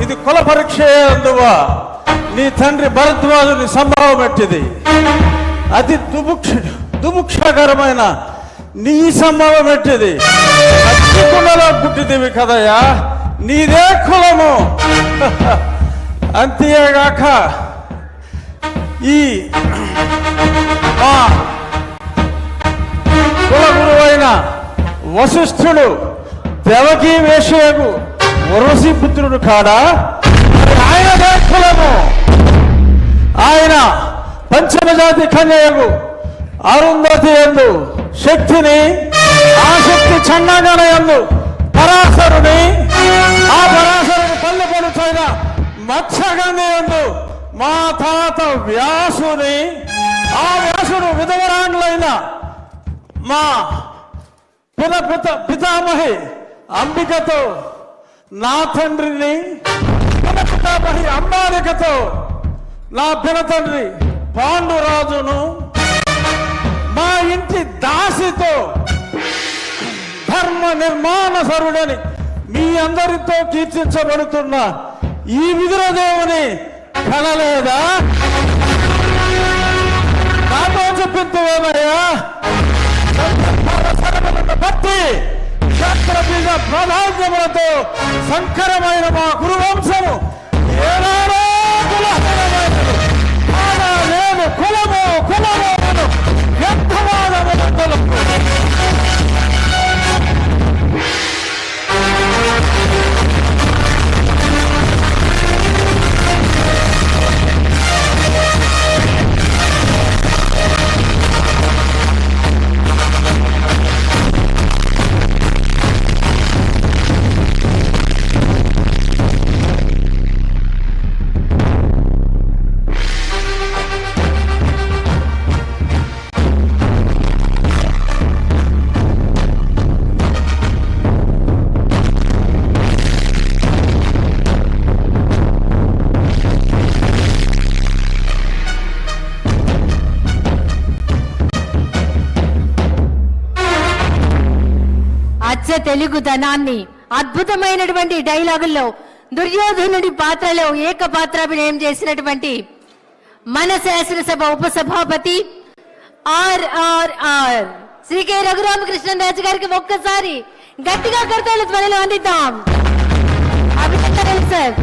ఇది కుల పరీక్ష అందువా నీ తండ్రి భరద్వాజుని సంభావం ఎట్టిది అతి దుముక్షకరమైన నీ సంభావం ఎట్టిది అగ్నికుండలో పుట్టిదివి కదయ్యా నీదే కులము అంతేగాక ఈ కుల గురువైన వశిష్ఠుడు దేవకీ వేషయకు వరసి పుత్రుడు కాడా ఆయన కులము ఆయన పంచమజాతి కన్యకు అరుంధతి యందు శక్తిని ఆ శక్తి చన్నగణ యందు పరాశరుని ఆ పరాశరుని పల్లె పడుతైన మత్స్యగంధి యందు మా తాత వ్యాసుని ఆ వ్యాసుడు విధవరాండ్లైన మా పితామహి అంబికతో నా తండ్రిని పితామహి అంబాలికతో నా పినతండ్రి పాండురాజును మా ఇంటి దాసితో ధర్మ నిర్మాణ సరుడని మీ అందరితో కీర్తించబడుతున్న ఈ విదురదేవుని కనలేదా నాతో చెప్పిందేమయ్యా భక్తి క్షత్రబీజ ప్రాధాన్యములతో సంకరమైన మా గురువంశము ఏనాడో కులహీనమైనది నేను కులము వ్యర్థవాదములకు తెలుగుదనాన్ని అద్భుతమైనటువంటి డైలాగుల్లో దుర్యోధనుడి పాత్రలో ఏకపాత్రాభినయం చేసినటువంటి మన శాసనసభ ఉపసభాపతి ఆర్ఆర్ఆర్ శ్రీ కె రఘురామకృష్ణరాజు గారికి ఒక్కసారి గట్టిగా కర్తవ్య ధ్వనులు అందిద్దాం. అభినందనలు సార్.